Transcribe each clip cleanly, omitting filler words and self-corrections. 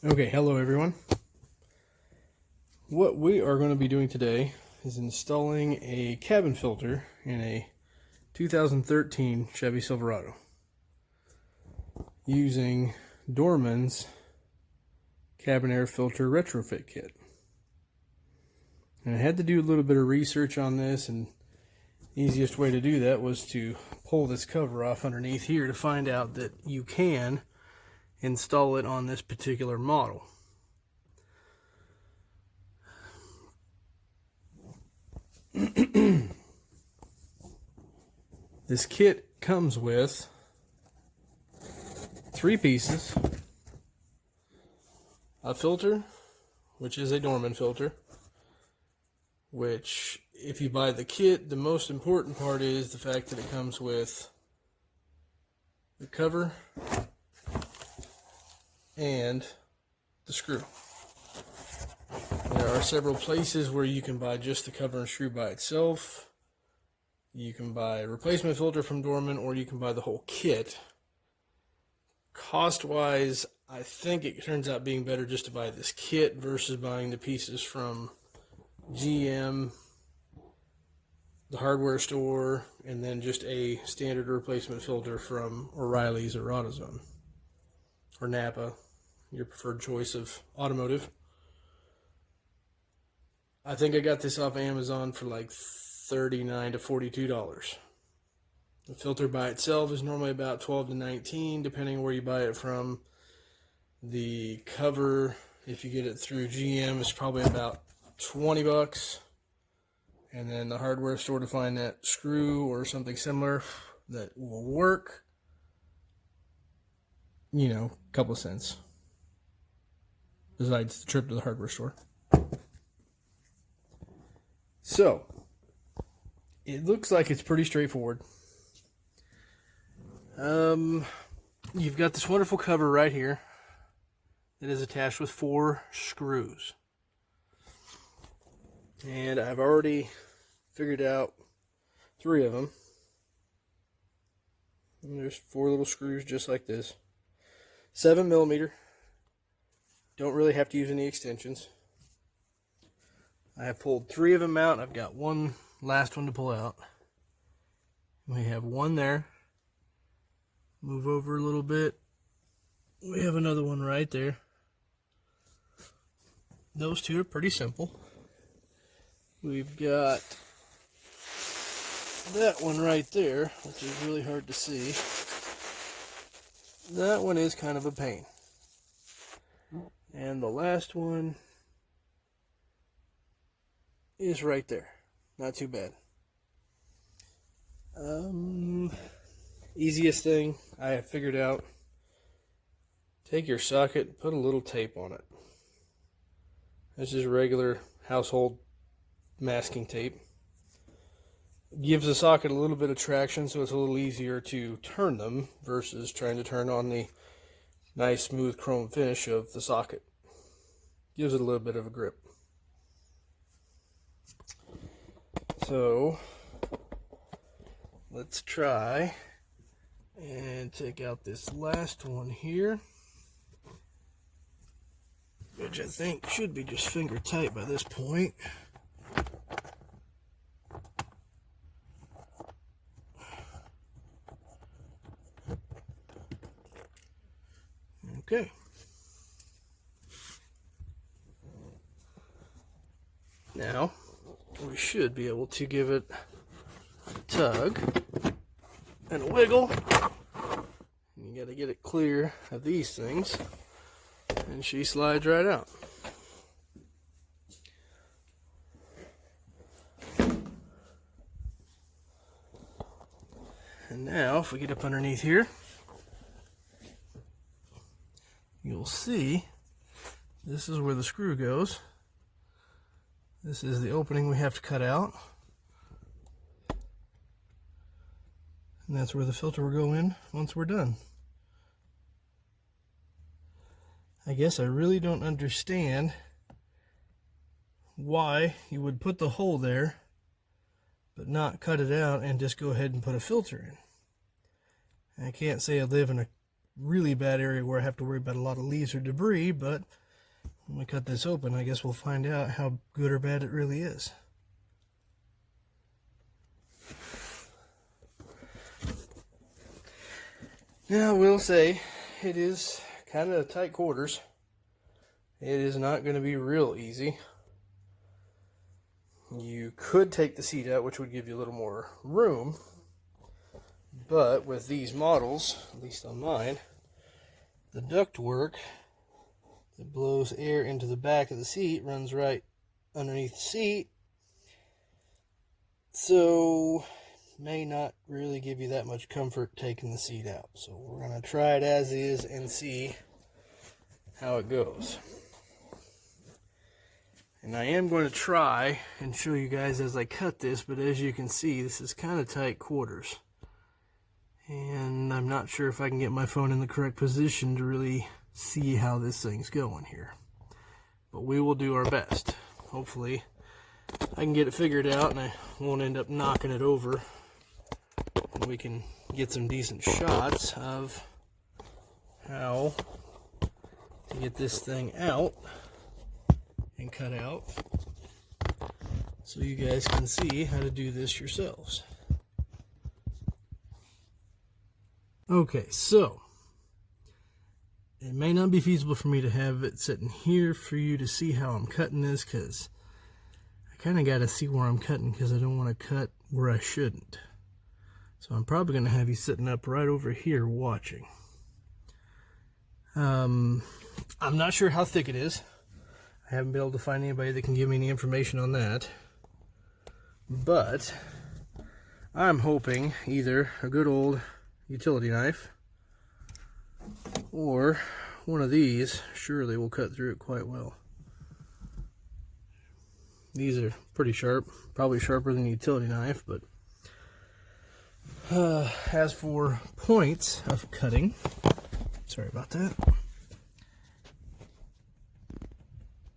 Okay, hello everyone. What we are going to be doing today is installing a cabin filter in a 2013 Chevy Silverado using Dorman's cabin air filter retrofit kit. And I had to do a little bit of research on this, and the easiest way to do that was to pull this cover off underneath here to find out that you can install it on this particular model. This kit comes with 3 pieces: a filter, which is a Dorman filter, which if you buy the kit, the most important part is the fact that it comes with the cover and the screw. There are several places where you can buy just the cover and screw by itself. You can buy a replacement filter from Dorman, or you can buy the whole kit. Cost-wise, I think it turns out being better just to buy this kit versus buying the pieces from GM, the hardware store, and then just a standard replacement filter from O'Reilly's or AutoZone or Napa, your preferred choice of automotive. I think I got this off Amazon for like $39 to $42. The filter by itself is normally about $12 to $19, depending where you buy it from. The cover, if you get it through GM, is probably about $20. And then the hardware store to find that screw or something similar that will work, a couple of cents. Besides the trip to the hardware store. So, it looks like it's pretty straightforward. You've got this wonderful cover right here that is attached with 4 screws. And I've already figured out 3 of them. And there's 4 little screws just like this. 7mm. Don't really have to use any extensions. I have pulled 3 of them out. I've got one last one to pull out. We have one there. Move over a little bit. We have another one right there. Those 2 are pretty simple. We've got that one right there, which is really hard to see. That one is kind of a pain. And the last one is right there. Not too bad. Easiest thing I have figured out: take your socket, put a little tape on it. This is regular household masking tape. It gives the socket a little bit of traction, so it's a little easier to turn them versus trying to turn on the nice smooth chrome finish of the socket. Gives it a little bit of a grip. So let's try and take out this last one here, which I think should be just finger tight by this point. Okay. Now we should be able to give it a tug and a wiggle. You got to get it clear of these things, and she slides right out. And now if we get up underneath here, you'll see this is where the screw goes. This is the opening we have to cut out. And that's where the filter will go in once we're done. I guess I really don't understand why you would put the hole there but not cut it out and just go ahead and put a filter in. I can't say I live in a really bad area where I have to worry about a lot of leaves or debris, but when we cut this open, I guess we'll find out how good or bad it really is. Now, I will say, it is kind of tight quarters. It is not going to be real easy. You could take the seat out, which would give you a little more room, but with these models, at least on mine, the ductwork that blows air into the back of the seat runs right underneath the seat, so may not really give you that much comfort taking the seat out. So we're going to try it as is and see how it goes. And I am going to try and show you guys as I cut this, but as you can see, this is kind of tight quarters. And I'm not sure if I can get my phone in the correct position to really see how this thing's going here. But we will do our best. Hopefully I can get it figured out and I won't end up knocking it over. And we can get some decent shots of how to get this thing out and cut out, so you guys can see how to do this yourselves. Okay, so it may not be feasible for me to have it sitting here for you to see how I'm cutting this, because I kind of got to see where I'm cutting, because I don't want to cut where I shouldn't. So I'm probably going to have you sitting up right over here watching. I'm not sure how thick it is. I haven't been able to find anybody that can give me any information on that. But I'm hoping either a good old utility knife or one of these surely will cut through it quite well. These are pretty sharp, probably sharper than a utility knife, but as for points of cutting, sorry about that,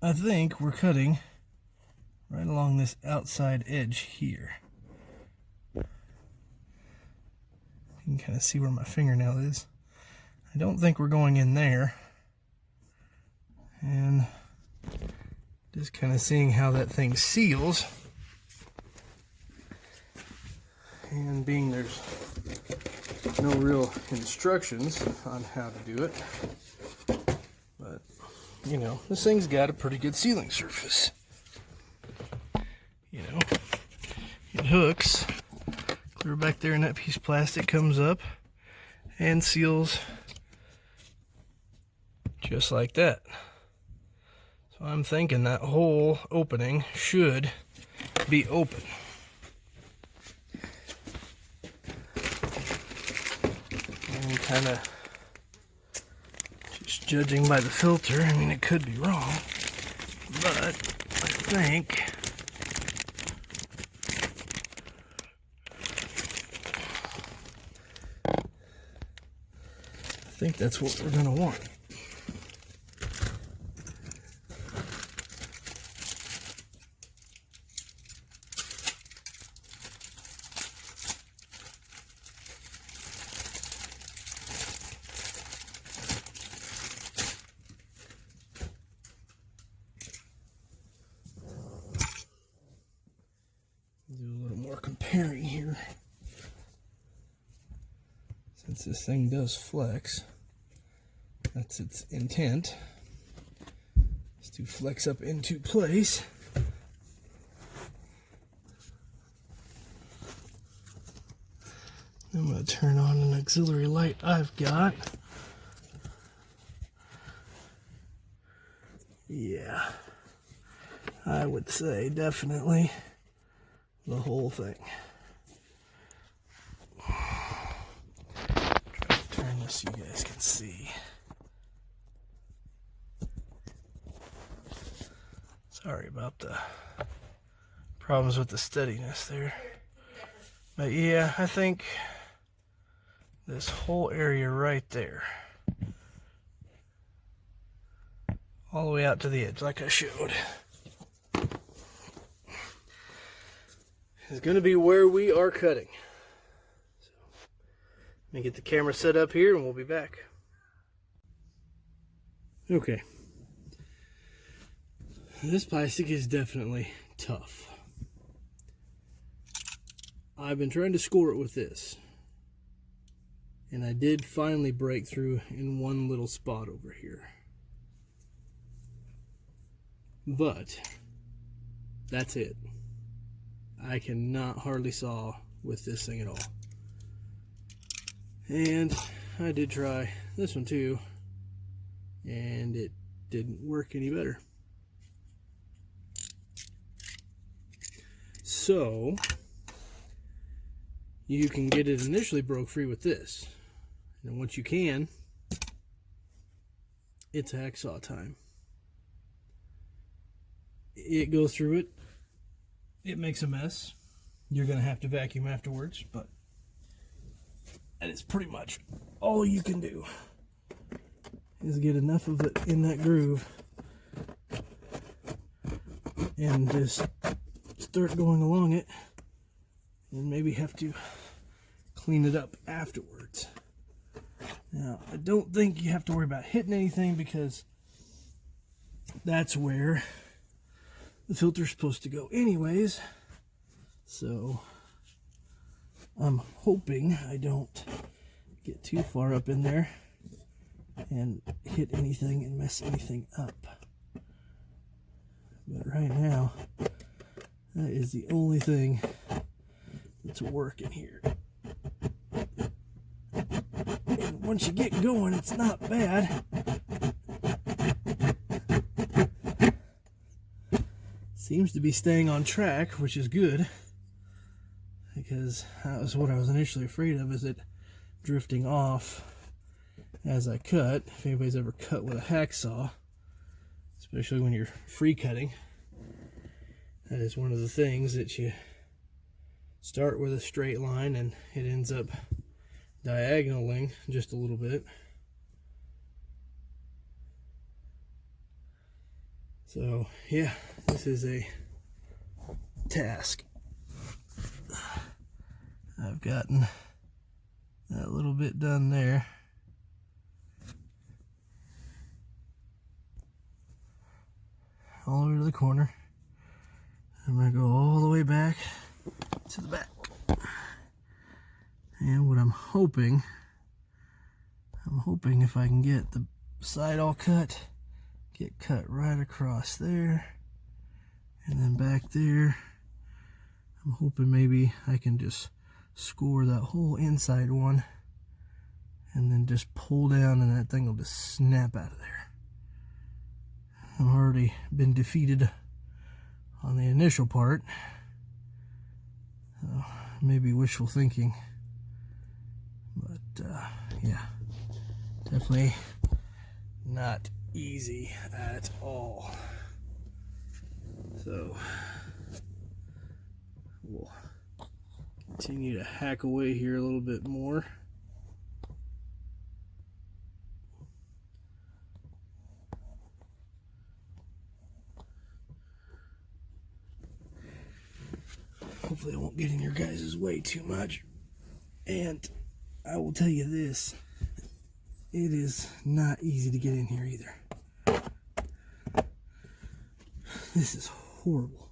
I think we're cutting right along this outside edge here. You can kind of see where my fingernail is. I don't think we're going in there. And just kind of seeing how that thing seals. And being there's no real instructions on how to do it. But you know, this thing's got a pretty good sealing surface. You know, it hooks clear back there, and that piece of plastic comes up and seals just like that. So I'm thinking that whole opening should be open. And kind of judging by the filter, I mean, it could be wrong, but I think that's what we're going to want. Do a little more comparing here. Since this thing does flex, that's its intent, is to flex up into place. I'm going to turn on an auxiliary light I've got. Yeah, I would say definitely the whole thing. Try to turn this so you guys can see. Sorry about the problems with the steadiness there. But yeah, I think this whole area right there, all the way out to the edge like I showed, is going to be where we are cutting. So, let me get the camera set up here and we'll be back. Okay. This plastic is definitely tough. I've been trying to score it with this. And I did finally break through in one little spot over here. But that's it. I cannot hardly saw with this thing at all. And I did try this one too, and it didn't work any better. So you can get it initially broke free with this, and once you can, it's hacksaw time. It goes through it, it makes a mess. You're gonna have to vacuum afterwards, but that is pretty much all you can do, is get enough of it in that groove and just start going along it, and maybe have to clean it up afterwards. Now, I don't think you have to worry about hitting anything, because that's where the filter's supposed to go anyways. So I'm hoping I don't get too far up in there and hit anything and mess anything up. But right now, that is the only thing that's working here. And once you get going, it's not bad. Seems to be staying on track, which is good, because that was what I was initially afraid of, is it drifting off as I cut. If anybody's ever cut with a hacksaw, especially when you're free cutting, that is one of the things that you start with a straight line and it ends up diagonaling just a little bit. So yeah, this is a task. I've gotten that little bit done there. All over to the corner. I'm going to go all the way back to the back. And what I'm hoping if I can get the side all cut, get cut right across there, and then back there. I'm hoping maybe I can just score that whole inside one and then just pull down and that thing will just snap out of there. I've already been defeated on the initial part, so maybe wishful thinking, but yeah, definitely not easy at all. So we'll continue to hack away here a little bit more. Hopefully I won't get in your guys' way too much. And I will tell you this, it is not easy to get in here either. This is horrible.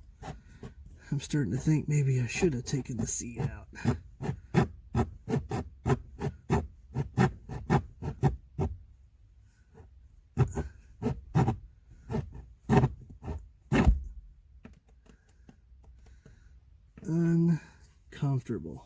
I'm starting to think maybe I should have taken the seat out. Uncomfortable.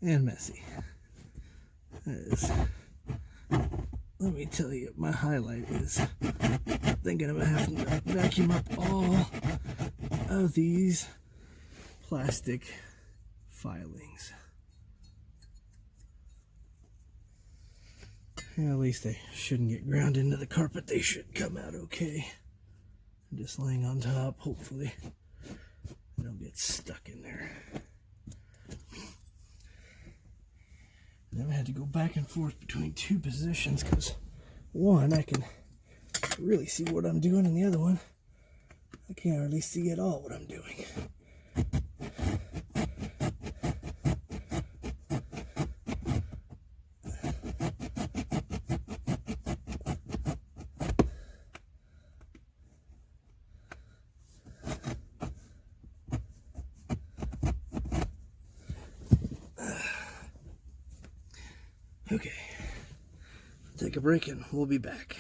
And messy. That is, let me tell you, my highlight is thinking about having to vacuum up all of these plastic filings. Yeah, at least they shouldn't get ground into the carpet. They should come out okay. I'm just laying on top, hopefully they don't get stuck in there. I've had to go back and forth between two positions because one, I can really see what I'm doing, and the other one, I can't really see at all what I'm doing. Okay, take a break and we'll be back.